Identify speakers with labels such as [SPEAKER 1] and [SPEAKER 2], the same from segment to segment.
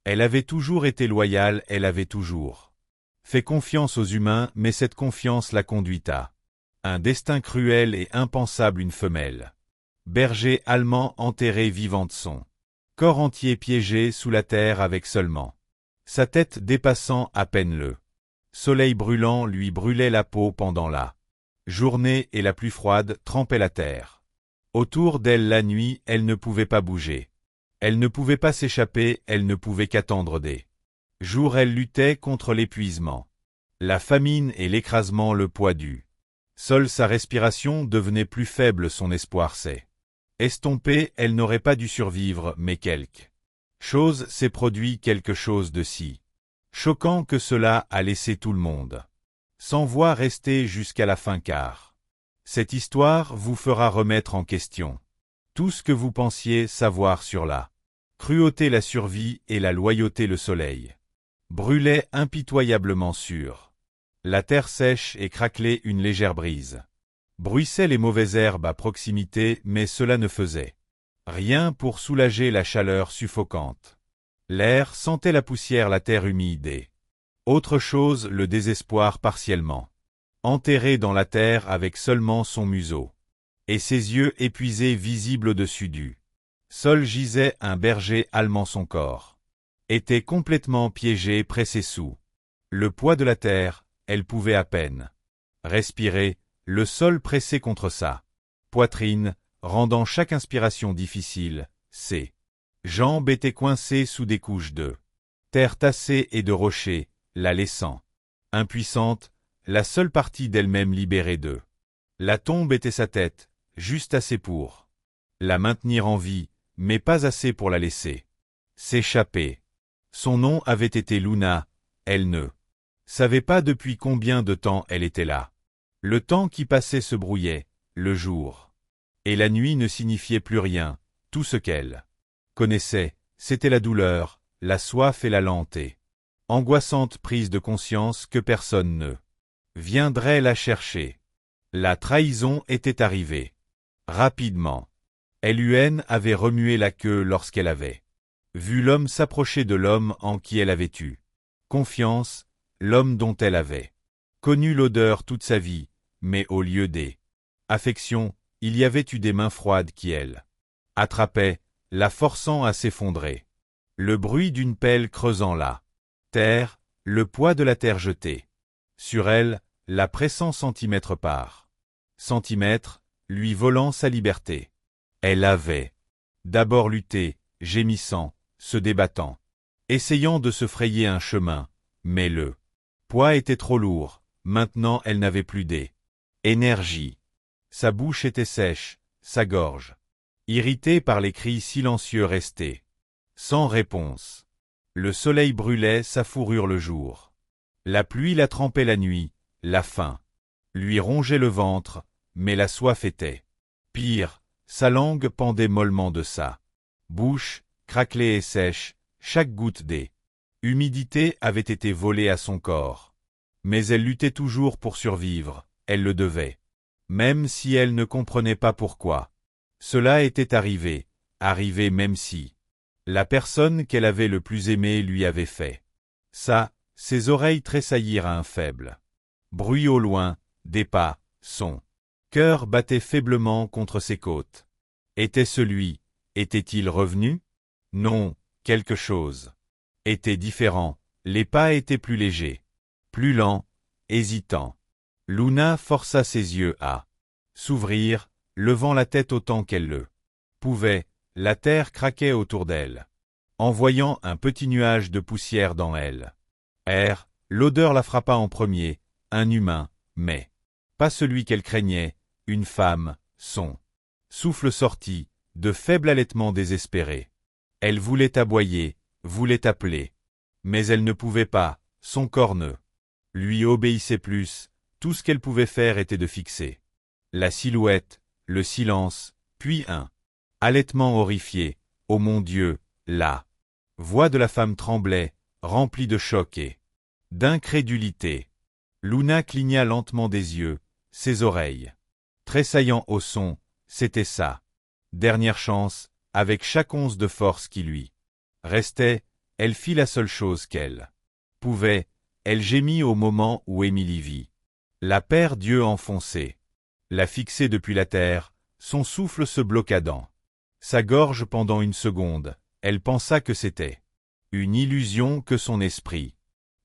[SPEAKER 1] Elle avait toujours été loyale, elle avait toujours fait confiance aux humains, mais cette confiance la conduit à un destin cruel et impensable, une femelle berger allemand enterré vivante, son corps entier piégé sous la terre avec seulement sa tête dépassant à peine le soleil brûlant lui brûlait la peau pendant la journée et la pluie froide trempait la terre. Autour d'elle la nuit, elle ne pouvait pas bouger. Elle ne pouvait pas s'échapper, elle ne pouvait qu'attendre des jours. Elle luttait contre l'épuisement, la famine et l'écrasement, le poids du sol. Sa respiration devenait plus faible, son espoir s'est estompé. Elle n'aurait pas dû survivre, mais quelque chose s'est produit, quelque chose de si choquant que cela a laissé tout le monde sans voix rester jusqu'à la fin, car cette histoire vous fera remettre en question tout ce que vous pensiez savoir sur la cruauté, la survie et la loyauté. Le soleil brûlait impitoyablement sur la terre sèche et craquelait, une légère brise bruissait les mauvaises herbes à proximité, mais cela ne faisait rien pour soulager la chaleur suffocante. L'air sentait la poussière, la terre humide et autre chose, le désespoir partiellement enterré dans la terre avec seulement son museau et ses yeux épuisés visibles au-dessus du sol gisait un berger allemand. Son corps était complètement piégé, pressé sous le poids de la terre. Elle pouvait à peine respirer, le sol pressé contre sa poitrine, rendant chaque inspiration difficile. Ses jambes étaient coincées sous des couches de terre tassée et de rochers, la laissant impuissante. La seule partie d'elle-même libérée de la tombe était sa tête, juste assez pour la maintenir en vie, mais pas assez pour la laisser s'échapper. Son nom avait été Luna. Elle ne savait pas depuis combien de temps elle était là. Le temps qui passait se brouillait, le jour et la nuit ne signifiaient plus rien. Tout ce qu'elle connaissait, c'était la douleur, la soif et la lente et angoissante prise de conscience que personne ne viendrait la chercher. La trahison était arrivée rapidement. Lun avait remué la queue lorsqu'elle avait vu l'homme s'approcher de l'homme en qui elle avait eu confiance, l'homme dont elle avait connu l'odeur toute sa vie, mais au lieu des affections, il y avait eu des mains froides qui elle attrapaient, la forçant à s'effondrer. Le bruit d'une pelle creusant la terre, le poids de la terre jetée sur elle, la pressant centimètre par centimètre, lui volant sa liberté. Elle avait d'abord lutté, gémissant, se débattant, essayant de se frayer un chemin, mais le poids était trop lourd. Maintenant elle n'avait plus d'énergie. Sa bouche était sèche, sa gorge irritée par les cris silencieux restés sans réponse. Le soleil brûlait sa fourrure le jour. La pluie la trempait la nuit, la faim lui rongeait le ventre, mais la soif était pire. Sa langue pendait mollement de sa bouche, craquelée et sèche. Chaque goutte d'humidité avait été volée à son corps. Mais elle luttait toujours pour survivre, elle le devait. Même si elle ne comprenait pas pourquoi cela était arrivé même si la personne qu'elle avait le plus aimé lui avait fait ça. Ses oreilles tressaillirent à un faible bruit au loin, des pas. Son cœur battait faiblement contre ses côtes. Était-il revenu? Non, quelque chose était différent. Les pas étaient plus légers, plus lents, hésitants. Luna força ses yeux à s'ouvrir, levant la tête autant qu'elle le pouvait. La terre craquait autour d'elle, envoyant un petit nuage de poussière dans elle. L'odeur la frappa en premier, un humain, mais pas celui qu'elle craignait, une femme. Son souffle sortit, de faibles halètements désespérés. Elle voulait aboyer, voulait appeler, mais elle ne pouvait pas, son corps ne lui obéissait plus. Tout ce qu'elle pouvait faire était de fixer la silhouette, le silence, puis un halètement horrifié. Oh mon Dieu, la voix de la femme tremblait, remplie de choc et d'incrédulité. Luna cligna lentement des yeux, ses oreilles tressaillant au son. C'était sa dernière chance. Avec chaque once de force qui lui restait, Elle fit la seule chose qu'elle pouvait, elle gémit au moment où Émilie vit la paire d'yeux enfoncés, la fixer depuis la terre, son souffle se bloqua dans sa gorge pendant une seconde, elle pensa que c'était une illusion, que son esprit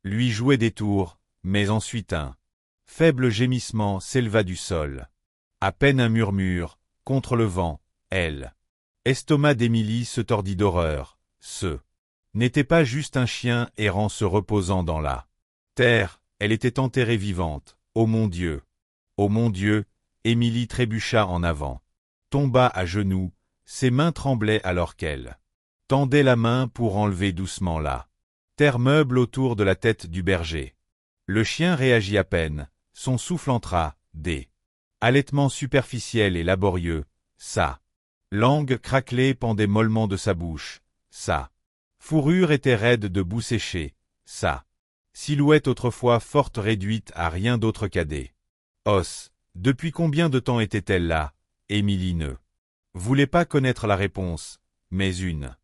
[SPEAKER 1] lui jouait des tours, mais ensuite un faible gémissement s'éleva du sol. À peine un murmure, contre le vent, elle. Estomac d'Émilie se tordit d'horreur, ce n'était pas juste un chien errant se reposant dans la terre, elle était enterrée vivante. Ô mon Dieu! Ô mon Dieu! Émilie trébucha en avant, tomba à genoux, ses mains tremblaient alors qu'elle tendait la main pour enlever doucement la terre meuble autour de la tête du berger. Le chien réagit à peine, son souffle entra, des halètements superficiels et laborieux, sa langue craquelée pendait mollement de sa bouche, sa fourrure était raide de boue séchée, sa silhouette autrefois forte réduite à rien d'autre qu'à des os. Depuis combien de temps était-elle là? Émilie ne voulait pas connaître la réponse, mais une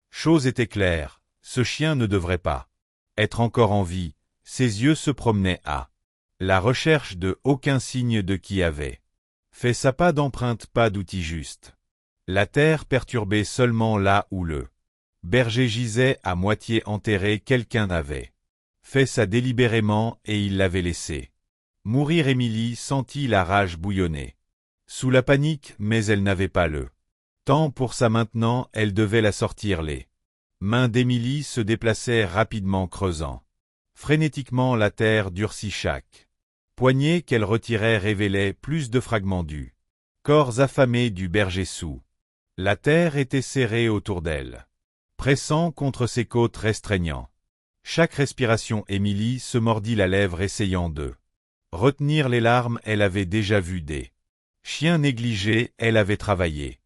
[SPEAKER 1] chose était claire, ce chien ne devrait pas être encore en vie, ses yeux se promenaient à la recherche de aucun signe de qui avait fait ça, pas d'empreinte, pas d'outil juste. La terre perturbée seulement là où le berger gisait à moitié enterré, quelqu'un avait fait ça délibérément et il l'avait laissé mourir. Émilie sentit la rage bouillonner sous la panique, mais elle n'avait pas le temps pour ça maintenant, elle devait la sortir. Les mains d'Émilie se déplaçaient rapidement, creusant frénétiquement la terre durcie. Chaque poignée qu'elle retirait révélait plus de fragments du corps affamé du berger sous. La terre était serrée autour d'elle, pressant contre ses côtes, restreignant chaque respiration. Émilie se mordit la lèvre, essayant de retenir les larmes. Elle avait déjà vu des chiens négligés, elle avait travaillé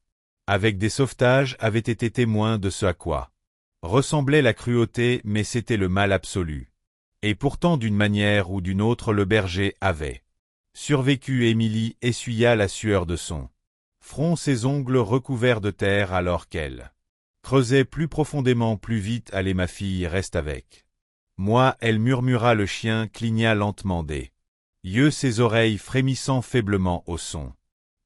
[SPEAKER 1] avec des sauvetages, avait été témoin de ce à quoi ressemblait la cruauté, mais c'était le mal absolu. Et pourtant, d'une manière ou d'une autre, le berger avait survécu. Émilie essuya la sueur de son front, ses ongles recouverts de terre, alors qu'elle creusait plus profondément, plus vite. Allez, ma fille, reste avec moi, elle murmura. Le chien cligna lentement des yeux, ses oreilles frémissant faiblement au son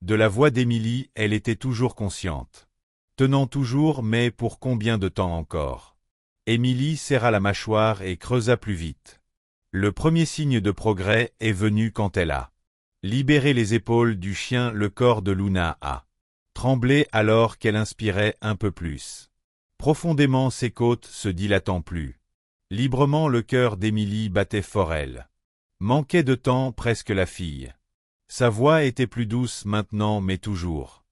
[SPEAKER 1] de la voix d'Émilie. Elle était toujours consciente, tenant toujours, mais pour combien de temps encore? Émilie serra la mâchoire et creusa plus vite. Le premier signe de progrès est venu quand elle a libéré les épaules du chien. Le corps de Luna a tremblé alors qu'elle inspirait un peu plus profondément, ses côtes se dilatant plus librement. Le cœur d'Émilie battait fort, elle manquait de temps, presque la fille. Sa voix était plus douce maintenant, mais toujours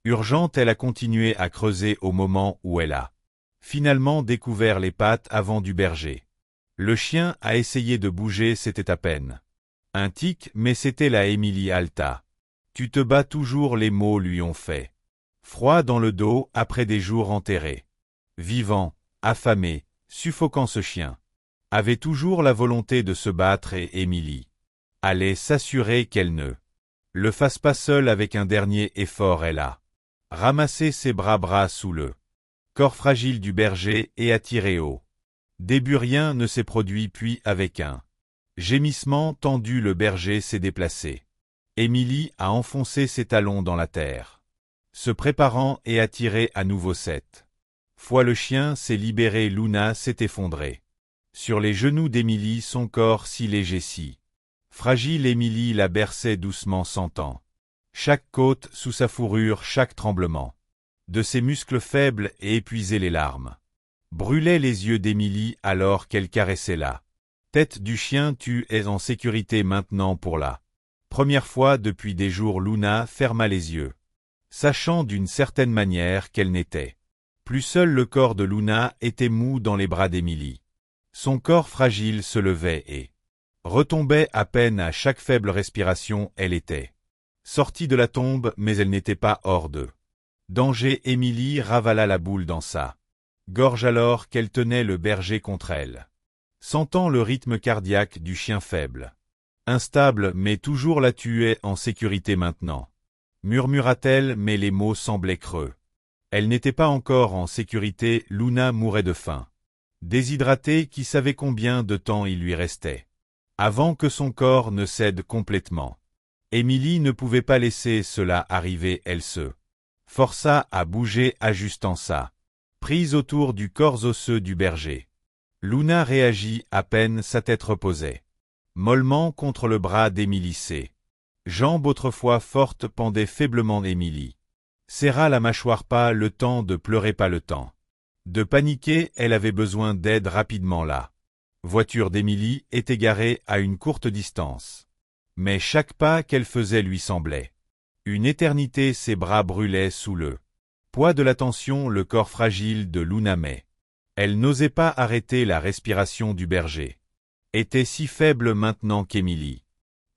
[SPEAKER 1] urgente. Elle a continué à creuser au moment où elle a finalement découvert les pattes avant du berger. Le chien a essayé de bouger, c'était à peine un tic, mais c'était là. Émilie halta. Tu te bats toujours, les mots lui ont fait froid dans le dos après des jours enterrés. Vivant, affamé, suffocant, ce chien avait toujours la volonté de se battre et Émilie allait s'assurer qu'elle ne le fasse pas seule. Avec un dernier effort, elle a ramassé ses bras sous le corps fragile du berger et a tiré au début. Rien ne s'est produit, puis avec un gémissement tendu, le berger s'est déplacé. Émilie a enfoncé ses talons dans la terre, se préparant, et a tiré à nouveau. Cette fois, le chien s'est libéré. Luna s'est effondrée sur les genoux d'Émilie, son corps si léger, si fragile. Émilie la berçait doucement, sentant chaque côte sous sa fourrure, chaque tremblement de ses muscles faibles et épuisés. Les larmes brûlaient les yeux d'Émilie alors qu'elle caressait la tête du chien. Tu es en sécurité maintenant. Pour la première fois depuis des jours, Luna ferma les yeux, sachant d'une certaine manière qu'elle n'était plus seule. Le corps de Luna était mou dans les bras d'Émilie. Son corps fragile se levait et retombait à peine à chaque faible respiration. Elle était sortie de la tombe, mais elle n'était pas hors de danger. Émilie ravala la boule dans sa gorge alors qu'elle tenait le berger contre elle, sentant le rythme cardiaque du chien faible, instable, mais toujours là. Tu es en sécurité maintenant, murmura-t-elle, mais les mots semblaient creux. Elle n'était pas encore en sécurité. Luna mourait de faim. Déshydratée qui savait combien de temps il lui restait. Avant que son corps ne cède complètement. Émilie ne pouvait pas laisser cela arriver, elle se força à bouger, ajustant sa prise autour du corps osseux du berger. Luna réagit à peine sa tête reposait mollement contre le bras d'Émilie. Ses jambes autrefois fortes pendaient faiblement. Émilie serra la mâchoire, pas le temps de pleurer, pas le temps de paniquer, elle avait besoin d'aide rapidement. La voiture d'Émilie était garée à une courte distance. Mais chaque pas qu'elle faisait lui semblait une éternité, ses bras brûlaient sous le poids de la tension, le corps fragile de Luna, mais elle n'osait pas arrêter la respiration du berger. Était si faible maintenant qu'Émilie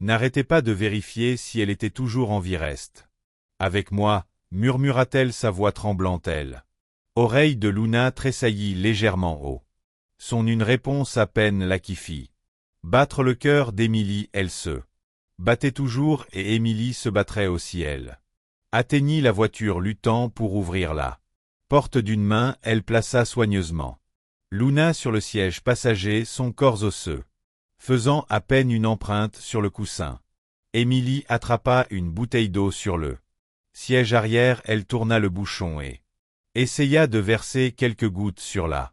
[SPEAKER 1] n'arrêtait pas de vérifier si elle était toujours en vie. Reste avec moi, murmura-t-elle, sa voix tremblante. Elle oreille de Luna tressaillit légèrement haut. Son une réponse à peine la qui fit battre le cœur d'Émilie. Elle se battait toujours et Émilie se battrait aussi. Elle atteignit la voiture, luttant pour ouvrir la porte d'une main. Elle plaça soigneusement Luna sur le siège passager, son corps osseux faisant à peine une empreinte sur le coussin. Émilie attrapa une bouteille d'eau sur le siège arrière. Elle tourna le bouchon et essaya de verser quelques gouttes sur la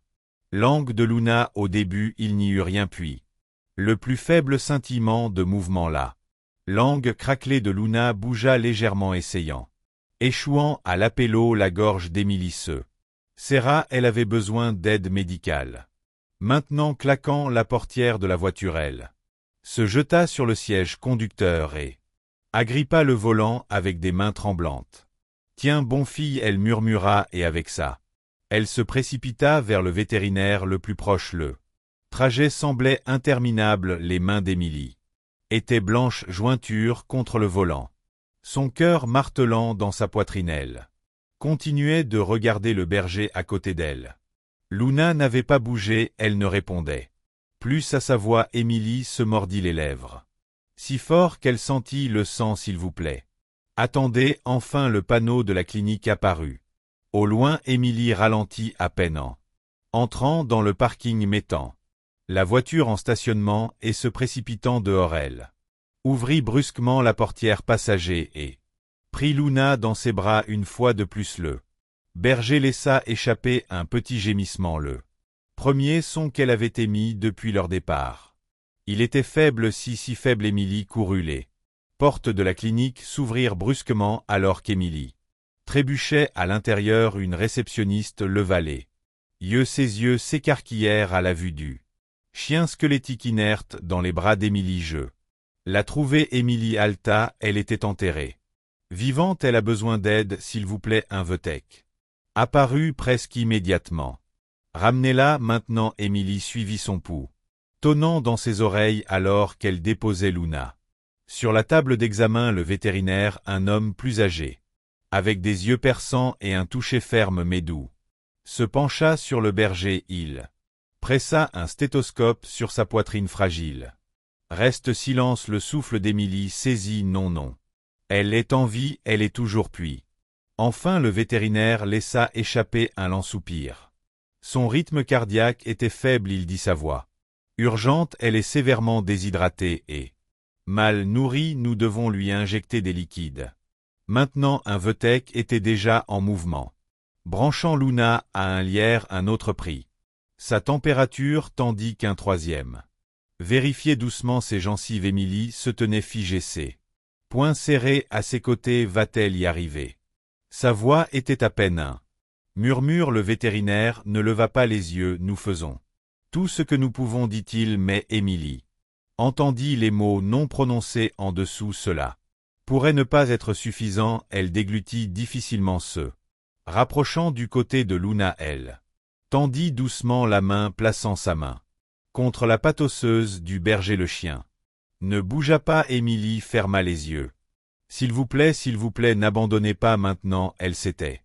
[SPEAKER 1] langue de Luna. Au début, il n'y eut rien, puis le plus faible scintillement de mouvement. La langue craquelée de Luna bougea légèrement, essayant, échouant à laper l'eau. La gorge d'Émilie se serra, elle avait besoin d'aide médicale. Maintenant, claquant la portière de la voiture, elle se jeta sur le siège conducteur et agrippa le volant avec des mains tremblantes. « Tiens bon, fille, elle murmura, et avec ça, elle se précipita vers le vétérinaire le plus proche. Le trajet semblait interminable. Les mains d'Émilie étaient blanches, jointures contre le volant. Son cœur martelant dans sa poitrine, elle continuait de regarder le berger à côté d'elle. Luna n'avait pas bougé, elle ne répondait plus à sa voix. Émilie se mordit les lèvres si fort qu'elle sentit le sang. S'il vous plaît. Attendez, enfin le panneau de la clinique apparut. Au loin, Émilie ralentit à peine en entrant dans le parking, mettant la voiture en stationnement et se précipitant dehors. Elle ouvrit brusquement la portière passager et prit Luna dans ses bras une fois de plus. Le berger laissa échapper un petit gémissement, le premier son qu'elle avait émis depuis leur départ. Il était faible, si faible. Émilie courut. Les portes de la clinique s'ouvrirent brusquement alors qu'Émilie trébuchait à l'intérieur. Une réceptionniste leva les yeux, ses yeux s'écarquillèrent à la vue du chien squelettique inerte dans les bras d'Émilie. Je la trouvai. Émilie haleta, elle était enterrée vivante. Elle a besoin d'aide, s'il vous plaît. Un Vtech apparut presque immédiatement. Ramenez-la maintenant. Émilie suivit son pouls tonnant dans ses oreilles alors qu'elle déposait Luna sur la table d'examen. Le vétérinaire, un homme plus âgé, avec des yeux perçants et un toucher ferme mais doux, se pencha sur le berger. Il pressa un stéthoscope sur sa poitrine fragile. Reste silence. Le souffle d'Émilie saisit. Non. Elle est en vie, elle est toujours. Puis enfin le vétérinaire laissa échapper un lent soupir. Son rythme cardiaque était faible. Il dit, sa voix urgente, elle est sévèrement déshydratée et mal nourrie. Nous devons lui injecter des liquides. Maintenant un Vtech était déjà en mouvement, branchant Luna à un lierre. Un autre prit sa température tandis qu'un troisième vérifiait doucement ses gencives. Émilie se tenait figée, ses poings serrés à ses côtés. Va-t-elle y arriver? Sa voix était à peine un murmure. Le vétérinaire ne leva pas les yeux. Nous faisons tout ce que nous pouvons, dit-il, mais Émilie entendit les mots non prononcés en dessous. Cela pourrait ne pas être suffisant. Elle déglutit difficilement, se rapprochant du côté de Luna. Elle tendit doucement la main, plaçant sa main contre la patte osseuse du berger. Le chien ne bougea pas. Émilie ferma les yeux. S'il vous plaît, n'abandonnez pas maintenant. Elle s'était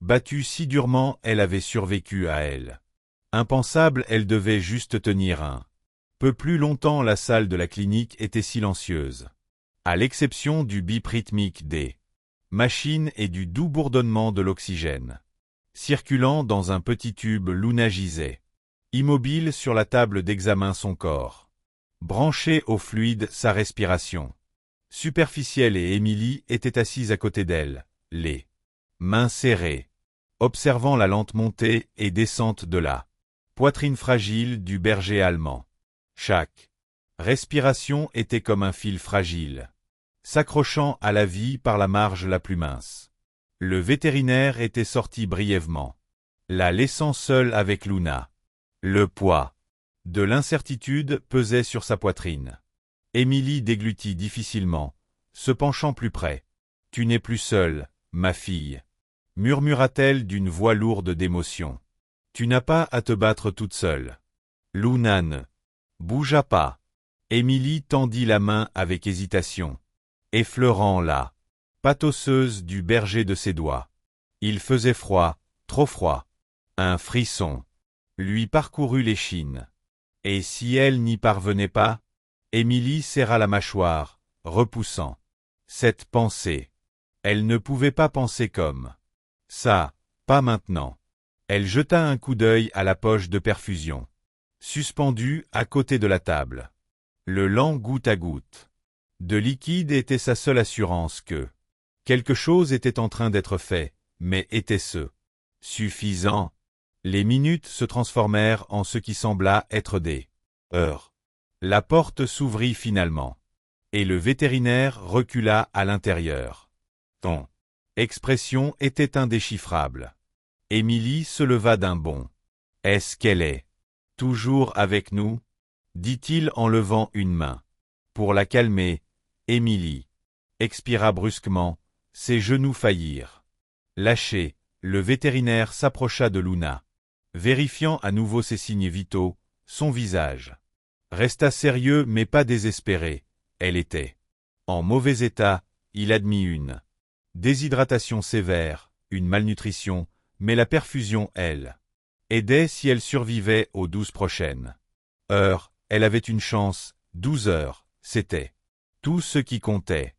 [SPEAKER 1] battue si durement, elle avait survécu à elle. Impensable, elle devait juste tenir un peu plus longtemps. La salle de la clinique était silencieuse, à l'exception du bip rythmique des machines et du doux bourdonnement de l'oxygène circulant dans un petit tube. Luna gisait Immobile sur la table d'examen son corps. Branché au fluide sa respiration. Superficielle et Émilie étaient assises à côté d'elle, les mains serrées, observant la lente montée et descente de la poitrine fragile du berger allemand. Chaque respiration était comme un fil fragile, s'accrochant à la vie par la marge la plus mince. Le vétérinaire était sorti brièvement, la laissant seule avec Luna. Le poids de l'incertitude pesait sur sa poitrine. Émilie déglutit difficilement, se penchant plus près. « Tu n'es plus seule, ma fille, » murmura-t-elle d'une voix lourde d'émotion. « Tu n'as pas à te battre toute seule. » Luna ne bougea pas. Émilie tendit la main avec hésitation, effleurant la pâte osseuse du berger de ses doigts. Il faisait froid, trop froid. Un frisson lui parcourut l'échine. Et si elle n'y parvenait pas? Émilie serra la mâchoire, repoussant cette pensée. Elle ne pouvait pas penser comme ça, pas maintenant. Elle jeta un coup d'œil à la poche de perfusion, suspendue à côté de la table. Le lent goutte à goutte de liquide était sa seule assurance que quelque chose était en train d'être fait, mais était-ce suffisant? Les minutes se transformèrent en ce qui sembla être des heures. La porte s'ouvrit finalement, et le vétérinaire recula à l'intérieur. Son expression était indéchiffrable. Émilie se leva d'un bond. « Est-ce qu'elle est toujours avec nous ?» dit-il en levant une main. Pour la calmer, Émilie expira brusquement, ses genoux faillirent. Lâché, le vétérinaire s'approcha de Luna. Vérifiant à nouveau ses signes vitaux, son visage resta sérieux mais pas désespéré. Elle était en mauvais état, il admit une déshydratation sévère, une malnutrition, mais la perfusion, elle, aidait si elle survivait aux 12 prochaines heures. Elle avait une chance, 12 heures, c'était tout ce qui comptait.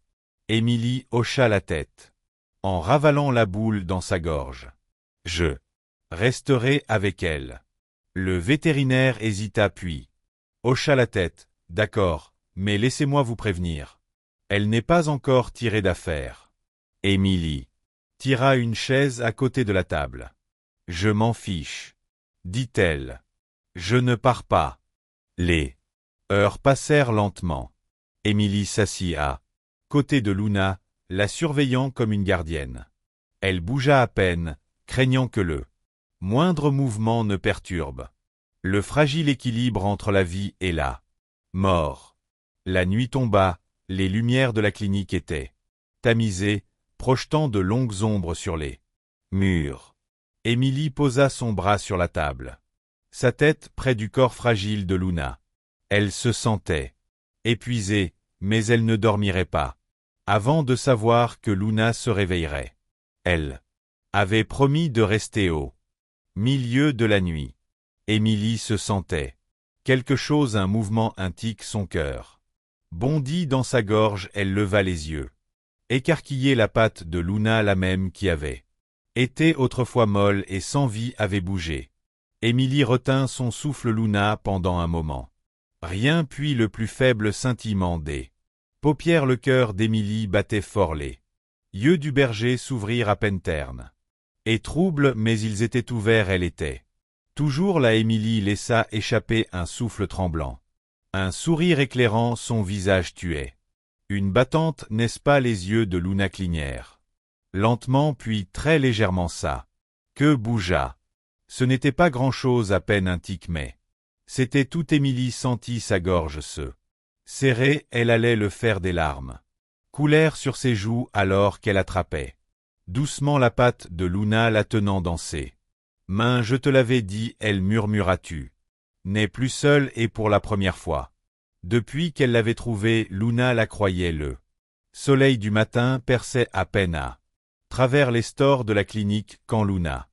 [SPEAKER 1] Émilie hocha la tête, en ravalant la boule dans sa gorge. « Je resterai avec elle. » Le vétérinaire hésita puis hocha la tête. « D'accord, mais laissez-moi vous prévenir. Elle n'est pas encore tirée d'affaire. » Émilie tira une chaise à côté de la table. « Je m'en fiche, » dit-elle. « Je ne pars pas. » Les heures passèrent lentement. Émilie s'assit à côté de Luna, la surveillant comme une gardienne. Elle bougea à peine, craignant que le moindre mouvement ne perturbe le fragile équilibre entre la vie et la mort. La nuit tomba, les lumières de la clinique étaient tamisées, projetant de longues ombres sur les murs. Émilie posa son bras sur la table, sa tête près du corps fragile de Luna. Elle se sentait épuisée, mais elle ne dormirait pas avant de savoir que Luna se réveillerait. Elle avait promis de rester au milieu de la nuit. Émilie se sentait quelque chose, un mouvement intique, son cœur bondit dans sa gorge. Elle leva les yeux, écarquillée. La patte de Luna, la même qui avait été autrefois molle et sans vie, avait bougé. Émilie retint son souffle. Luna pendant un moment. Rien, puis le plus faible scintillement des paupières. Le cœur d'Émilie battait fort. Les yeux du berger s'ouvrirent à peine ternes et troubles, mais ils étaient ouverts. Elle était toujours là. Émilie laissa échapper un souffle tremblant. Un sourire éclairant son visage tuait. Une battante, n'est-ce pas? Les yeux de Luna clignèrent. Lentement, puis très légèrement. Ça que bougea. Ce n'était pas grand-chose, à peine un tic, mais c'était tout. Émilie sentit sa gorge se serrer. Elle allait le faire. Des larmes coulèrent sur ses joues alors qu'elle attrapait doucement la patte de Luna, la tenant dans ses mains. « Je te l'avais dit, » elle murmura. « Tu n'es plus seule. » Et pour la première fois depuis qu'elle l'avait trouvé, Luna la croyait. Le soleil du matin perçait à peine à travers les stores de la clinique quand Luna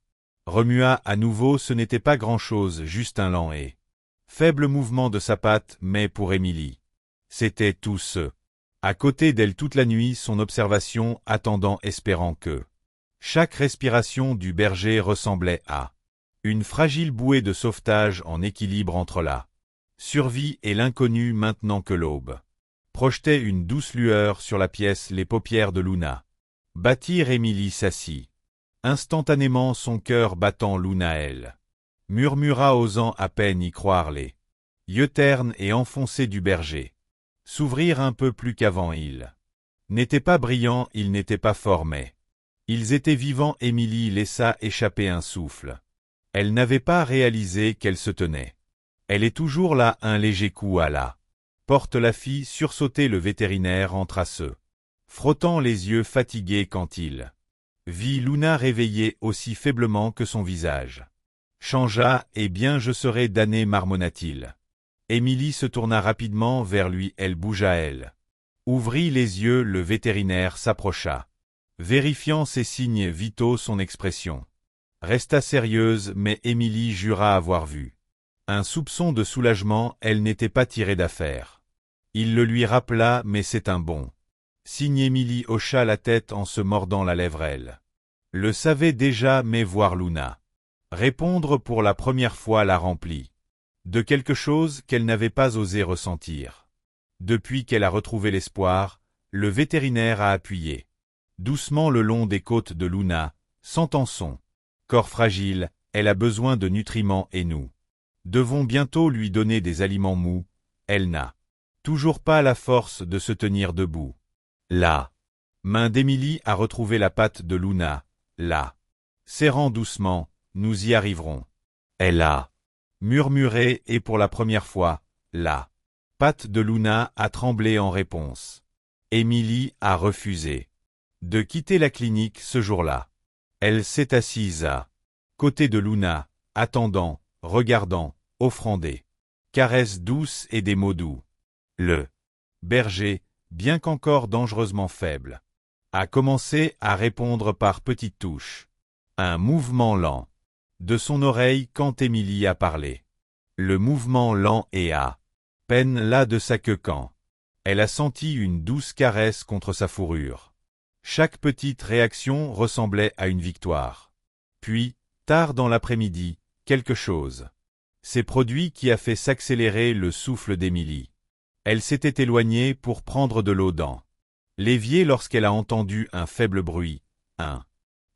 [SPEAKER 1] remua à nouveau. Ce n'était pas grand-chose, juste un lent et faible mouvement de sa patte, mais pour Émilie, c'était tout ce à côté d'elle toute la nuit, son observation, attendant, espérant que chaque respiration du berger ressemblait à Une fragile bouée de sauvetage en équilibre entre la survie et l'inconnu maintenant que l'aube projetait une douce lueur sur la pièce. Les paupières de Luna battirent. Émilie s'assit. Instantanément son cœur battant. Luna, elle, murmura osant à peine y croire. Les yeux ternes et enfoncés du berger s'ouvrirent un peu plus qu'avant. Ils n'étaient pas brillants, ils n'étaient pas forts, mais ils étaient vivants. Émilie laissa échapper un souffle. Elle n'avait pas réalisé qu'elle se tenait. Elle est toujours là. Un léger coup à la porte. La fille sursautait. Le vétérinaire entra, se frottant les yeux fatigués quand il vit Luna réveillée aussi faiblement que son visage changea. Eh bien, je serai damné, marmonna-t-il. Émilie se tourna rapidement vers lui. Elle bougea, elle ouvrit les yeux. Le vétérinaire s'approcha, vérifiant ses signes vitaux. Son expression resta sérieuse, mais Émilie jura avoir vu un soupçon de soulagement. Elle n'était pas tirée d'affaire. Il le lui rappela, mais c'est un bon signe. Émilie hocha la tête en se mordant la lèvre. Elle le savait déjà, mais voir Luna répondre pour la première fois la remplit de quelque chose qu'elle n'avait pas osé ressentir. Depuis qu'elle a retrouvé l'espoir, le vétérinaire a appuyé doucement le long des côtes de Luna, sentant son corps fragile. Elle a besoin de nutriments et nous devons bientôt lui donner des aliments mous. Elle n'a toujours pas la force de se tenir debout. La main d'Émilie a retrouvé la patte de Luna, la serrant doucement. Nous y arriverons. Elle a murmuré et pour la première fois, la patte de Luna a tremblé en réponse. Émilie a refusé de quitter la clinique ce jour-là. Elle s'est assise à côté de Luna, attendant, regardant, offrant des caresses douces et des mots doux. Le berger, bien qu'encore dangereusement faible, a commencé à répondre par petites touches. Un mouvement lent de son oreille quand Émilie a parlé. Le mouvement lent et à peine là de sa queue quand elle a senti une douce caresse contre sa fourrure. Chaque petite réaction ressemblait à une victoire. Puis, tard dans l'après-midi, quelque chose s'est produit qui a fait s'accélérer le souffle d'Émilie. Elle s'était éloignée pour prendre de l'eau dans l'évier lorsqu'elle a entendu un faible bruit, un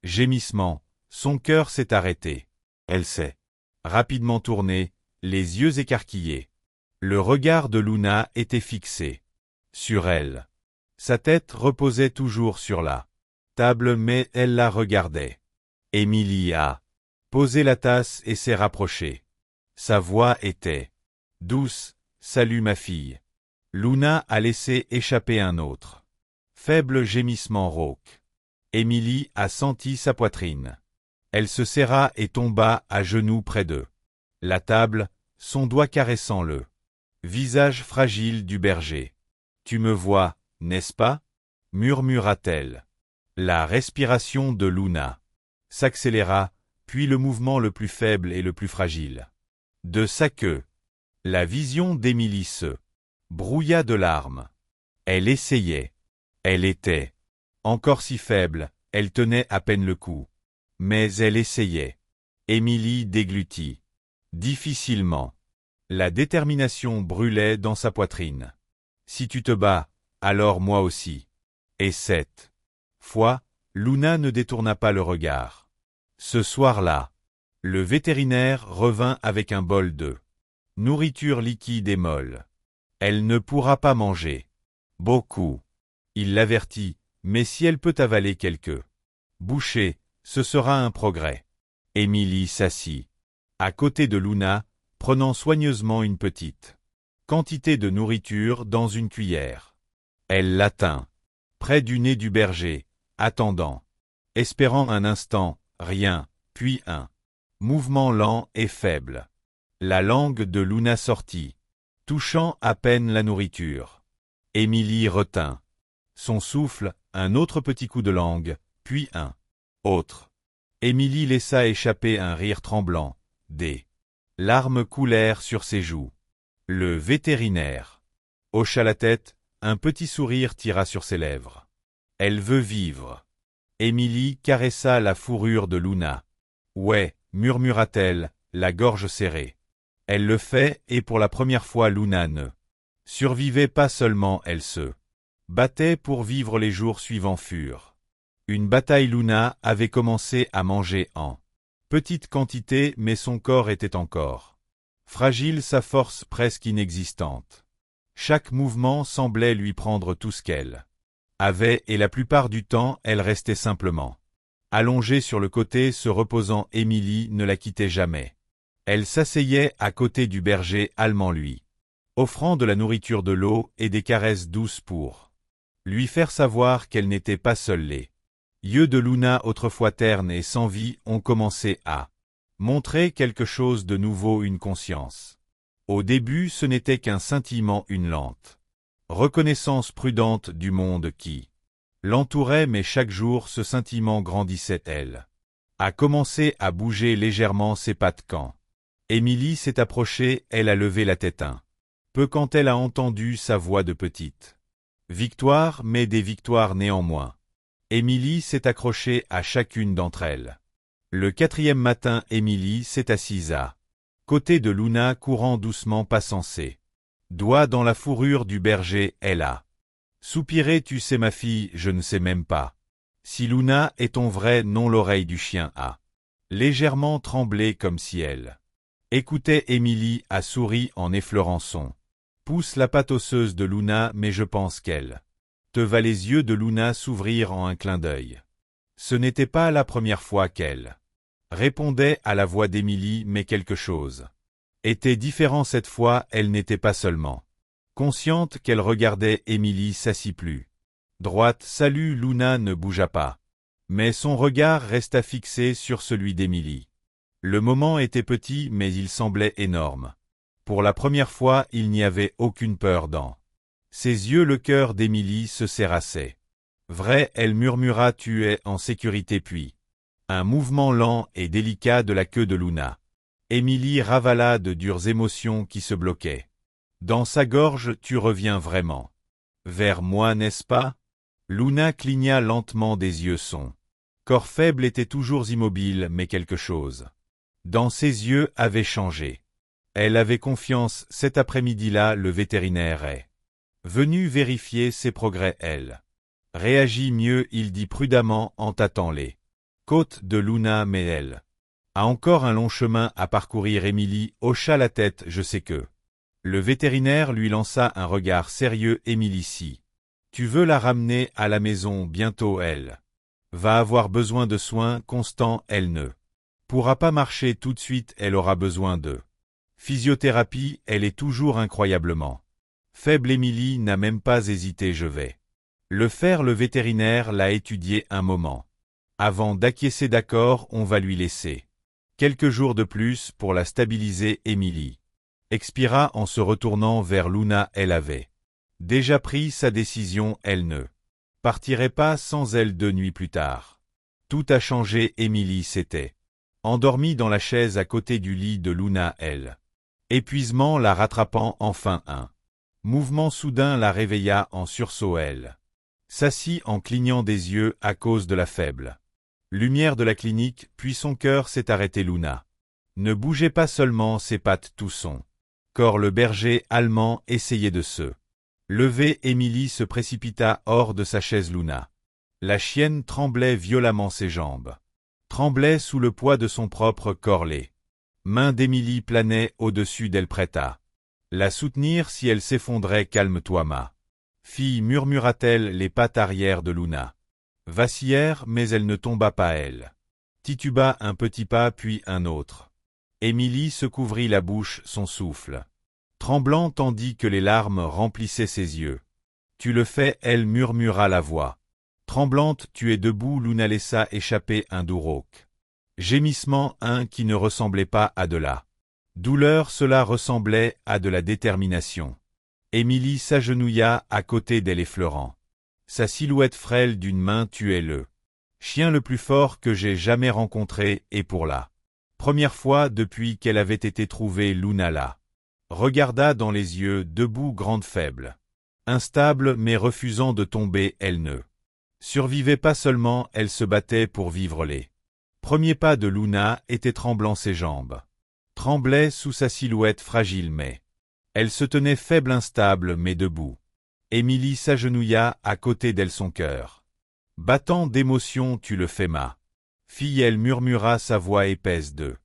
[SPEAKER 1] gémissement. Son cœur s'est arrêté. Elle s'est rapidement tournée, les yeux écarquillés. Le regard de Luna était fixé sur elle. Sa tête reposait toujours sur la table, mais elle la regardait. Émilie a posé la tasse et s'est rapprochée. Sa voix était douce. « Salut ma fille. » Luna a laissé échapper un autre faible gémissement rauque. Émilie a senti sa poitrine. Elle se serra et tomba à genoux près de la table, son doigt caressant le visage fragile du berger. « Tu me vois, n'est-ce pas ?» murmura-t-elle. La respiration de Luna s'accéléra, puis le mouvement le plus faible et le plus fragile de sa queue. La vision d'Émilie se brouilla de larmes. Elle essayait. Elle était encore si faible, elle tenait à peine le coup. Mais elle essayait. Émilie déglutit difficilement. La détermination brûlait dans sa poitrine. « Si tu te bats, alors moi aussi. » Et cette fois, Luna ne détourna pas le regard. Ce soir-là, le vétérinaire revint avec un bol de nourriture liquide et molle. Elle ne pourra pas manger beaucoup. Il l'avertit, mais si elle peut avaler quelques bouchées, ce sera un progrès. Émilie s'assit à côté de Luna, prenant soigneusement une petite quantité de nourriture dans une cuillère. Elle la tint près du nez du berger, attendant, espérant un instant, rien, puis un mouvement lent et faible. La langue de Luna sortit, touchant à peine la nourriture. Émilie retint son souffle, un autre petit coup de langue, puis un autre. Émilie laissa échapper un rire tremblant. Des larmes coulèrent sur ses joues. Le vétérinaire hocha la tête, un petit sourire tira sur ses lèvres. Elle veut vivre. Émilie caressa la fourrure de Luna. Ouais, murmura-t-elle, la gorge serrée. Elle le fait, et pour la première fois Luna ne survivait pas seulement, elle se battait pour vivre. Les jours suivants furent une bataille. Luna avait commencé à manger en petite quantité, mais son corps était encore fragile, sa force presque inexistante. Chaque mouvement semblait lui prendre tout ce qu'elle avait, et la plupart du temps elle restait simplement allongée sur le côté, se reposant. Émilie ne la quittait jamais. Elle s'asseyait à côté du berger allemand, lui offrant de la nourriture, de l'eau et des caresses douces pour lui faire savoir qu'elle n'était pas seule. Les yeux de Luna, autrefois ternes et sans vie, ont commencé à montrer quelque chose de nouveau, une conscience. Au début, ce n'était qu'un scintillement, une lente reconnaissance prudente du monde qui l'entourait, mais chaque jour ce scintillement grandissait. Elle a commencé à bouger légèrement ses pattes. Quand Émilie s'est approchée, elle a levé la tête un peu quand elle a entendu sa voix de petite victoire, mais des victoires néanmoins. Émilie s'est accrochée à chacune d'entre elles. Le 4e matin, Émilie s'est assise à côté de Luna, courant doucement, passant ses doigts dans la fourrure du berger. Elle a soupiré. Tu sais, ma fille, je ne sais même pas si Luna est ton vrai nom. L'oreille du chien a légèrement tremblé, comme si elle écoutait. Émilie a souri en effleurant son pouce la patte osseuse de Luna, mais je pense qu'elle te va. Les yeux de Luna s'ouvrirent en un clin d'œil. Ce n'était pas la première fois qu'elle répondait à la voix d'Émilie, mais quelque chose était différent cette fois. Elle n'était pas seulement consciente qu'elle regardait. Émilie s'assit plus droite. Salut. Luna ne bougea pas, mais son regard resta fixé sur celui d'Émilie. Le moment était petit, mais il semblait énorme. Pour la première fois, il n'y avait aucune peur dans ses yeux. Le cœur d'Émilie se serrassait. Vrai, elle murmura, tu es en sécurité. Puis un mouvement lent et délicat de la queue de Luna. Émilie ravala de dures émotions qui se bloquaient dans sa gorge. Tu reviens vraiment vers moi, n'est-ce pas? Luna cligna lentement des yeux. Son corps faible était toujours immobile, mais quelque chose dans ses yeux avait changé. Elle avait confiance. Cet après-midi-là, le vétérinaire est venu vérifier ses progrès. Elle réagit mieux, il dit prudemment en tâtant les côtes de Luna, mais elle a encore un long chemin à parcourir. Émilie hocha la tête. Je sais que le vétérinaire lui lança un regard sérieux. Émilie, si tu veux la ramener à la maison bientôt, elle va avoir besoin de soins constants. Elle ne pourra pas marcher tout de suite. Elle aura besoin de physiothérapie. Elle est toujours incroyablement faible. Émilie n'a même pas hésité. Je vais le faire. Le vétérinaire l'a étudié un moment avant d'acquiescer. D'accord, on va lui laisser quelques jours de plus pour la stabiliser. Émilie expira en se retournant vers Luna. Elle avait déjà pris sa décision. Elle ne partirait pas sans elle. 2 nuits plus tard, tout a changé. Émilie s'était endormie dans la chaise à côté du lit de Luna. Elle épuisement la rattrapant. Enfin un mouvement soudain la réveilla en sursaut. Elle s'assit en clignant des yeux à cause de la faible lumière de la clinique, puis son cœur s'est arrêté. Luna ne bougeait pas, seulement ses pattes, tout son corps. Le berger allemand essayait de se lever. Émilie se précipita hors de sa chaise. Luna, la chienne, tremblait violemment. Ses jambes tremblaient sous le poids de son propre corps. Les mains d'Émilie planaient au-dessus d'elle, prête à la soutenir si elle s'effondrait. Calme-toi, ma fille, murmura-t-elle. Les pattes arrière de Luna vacillèrent, mais elle ne tomba pas. Elle tituba un petit pas, puis un autre. Émilie se couvrit la bouche, son souffle tremblant, tandis que les larmes remplissaient ses yeux. Tu le fais, elle murmura, la voix tremblante. Tu es debout. Luna laissa échapper un doux rauque gémissement, un qui ne ressemblait pas à de la douleur, cela ressemblait à de la détermination. Émilie s'agenouilla à côté d'elle, effleurant sa silhouette frêle d'une main. Tu es le chien le plus fort que j'ai jamais rencontré, et pour la première fois depuis qu'elle avait été trouvée, Luna la regarda dans les yeux, debout, grande, faible, instable, mais refusant de tomber. Elle ne survivait pas seulement, elle se battait pour vivre. Les Premier pas de Luna était tremblant ses jambes. Tremblait sous sa silhouette fragile mais. Elle se tenait faible instable mais debout. Émilie s'agenouilla à côté d'elle son cœur. Battant d'émotion tu le fais ma fille elle murmura sa voix épaisse de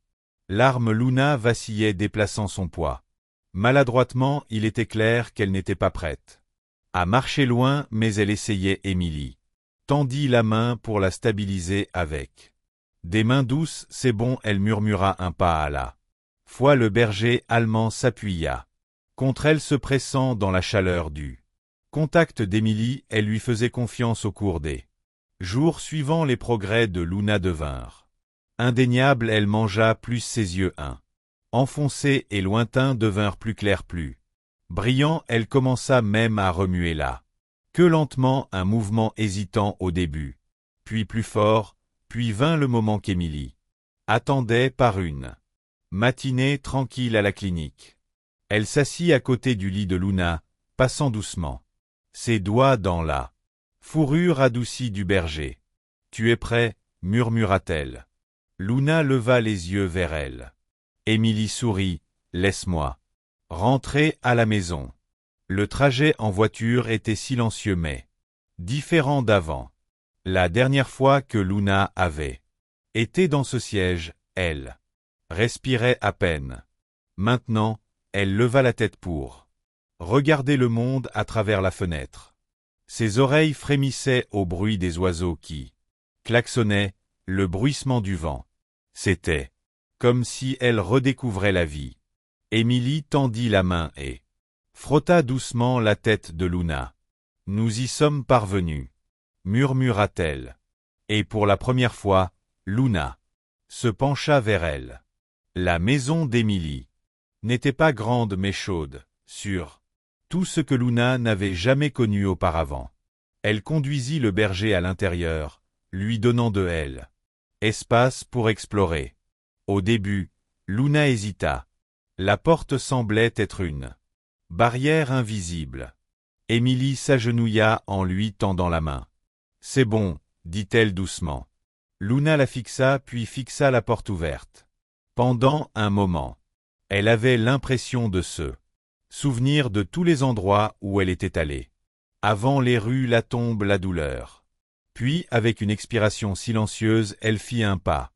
[SPEAKER 1] larmes Luna vacillait déplaçant son poids. Maladroitement il était clair qu'elle n'était pas prête à marcher loin mais elle essayait Émilie. Tendit la main pour la stabiliser avec. Des mains douces c'est bon elle murmura un pas à la fois le berger allemand s'appuya. Contre elle se pressant dans la chaleur du contact d'Émilie elle lui faisait confiance au cours des jours suivant les progrès de Luna devinrent indéniables elle mangea plus ses yeux enfoncés et lointains devinrent plus clairs plus brillants elle commença même à remuer là que lentement un mouvement hésitant au début puis plus fort puis vint le moment qu'Émilie attendait par une matinée tranquille à la clinique. Elle s'assit à côté du lit de Luna, passant doucement ses doigts dans la fourrure adoucie du berger. « Tu es prêt » murmura-t-elle. Luna leva les yeux vers elle. Émilie sourit, « Laisse-moi rentrer à la maison. » Le trajet en voiture était silencieux mais différent d'avant. La dernière fois que Luna avait été dans ce siège, elle respirait à peine. Maintenant, elle leva la tête pour regarder le monde à travers la fenêtre. Ses oreilles frémissaient au bruit des oiseaux qui klaxonnaient, le bruissement du vent. C'était comme si elle redécouvrait la vie. Émilie tendit la main et frotta doucement la tête de Luna. « Nous y sommes parvenus » murmura-t-elle. Et pour la première fois, Luna se pencha vers elle. La maison d'Émilie n'était pas grande mais chaude, sur tout ce que Luna n'avait jamais connu auparavant. Elle conduisit le berger à l'intérieur, lui donnant de elle espace pour explorer. Au début, Luna hésita. La porte semblait être une barrière invisible. Émilie s'agenouilla en lui tendant la main. « C'est bon, » dit-elle doucement. Luna la fixa puis fixa la porte ouverte. Pendant un moment, elle avait l'impression de se souvenir de tous les endroits où elle était allée. Avant les rues, la tombe, la douleur. Puis, avec une expiration silencieuse, elle fit un pas.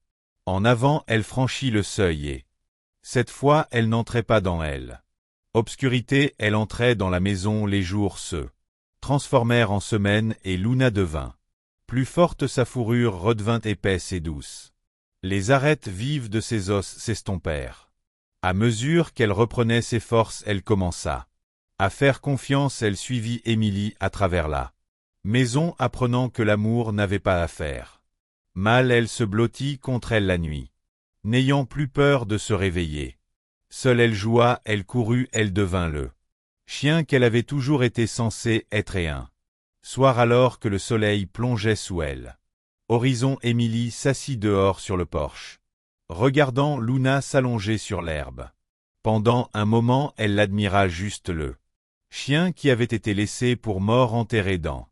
[SPEAKER 1] En avant, elle franchit le seuil et, cette fois, elle n'entrait pas dans elle. Obscurité, elle entrait dans la maison, les jours se transformèrent en semaines et Luna devint plus forte, sa fourrure redevint épaisse et douce. Les arêtes vives de ses os s'estompèrent. À mesure qu'elle reprenait ses forces, elle commença à faire confiance, elle suivit Émilie à travers la maison, apprenant que l'amour n'avait pas à faire mal, elle se blottit contre elle la nuit, n'ayant plus peur de se réveiller. Seule elle joua, elle courut, elle devint le chien qu'elle avait toujours été censée être et un soir alors que le soleil plongeait sous elle. Horizon, Émilie s'assit dehors sur le porche, regardant Luna s'allonger sur l'herbe. Pendant un moment, elle l'admira juste le chien qui avait été laissé pour mort enterré dans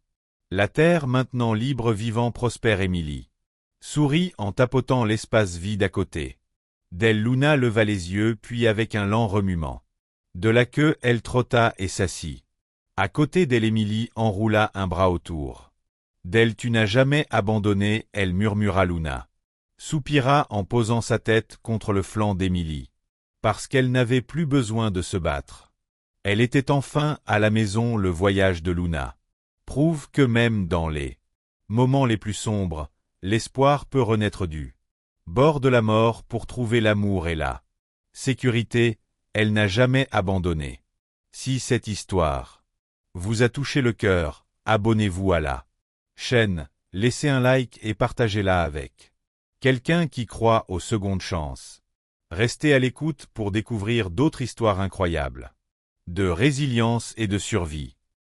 [SPEAKER 1] la terre, maintenant libre, vivant, prospère. Émilie sourit en tapotant l'espace vide à côté d'elle. Luna leva les yeux puis avec un lent remuement de la queue, elle trotta et s'assit. À côté d'elle, Émilie enroula un bras autour d'elle. Tu n'as jamais abandonné, elle murmura. Luna soupira en posant sa tête contre le flanc d'Émilie, parce qu'elle n'avait plus besoin de se battre. Elle était enfin à la maison. Le voyage de Luna prouve que même dans les moments les plus sombres, l'espoir peut renaître du bord de la mort pour trouver l'amour et la sécurité. Elle n'a jamais abandonné. Si cette histoire vous a touché le cœur, abonnez-vous à la chaîne, laissez un like et partagez-la avec quelqu'un qui croit aux secondes chances. Restez à l'écoute pour découvrir d'autres histoires incroyables de résilience et de survie.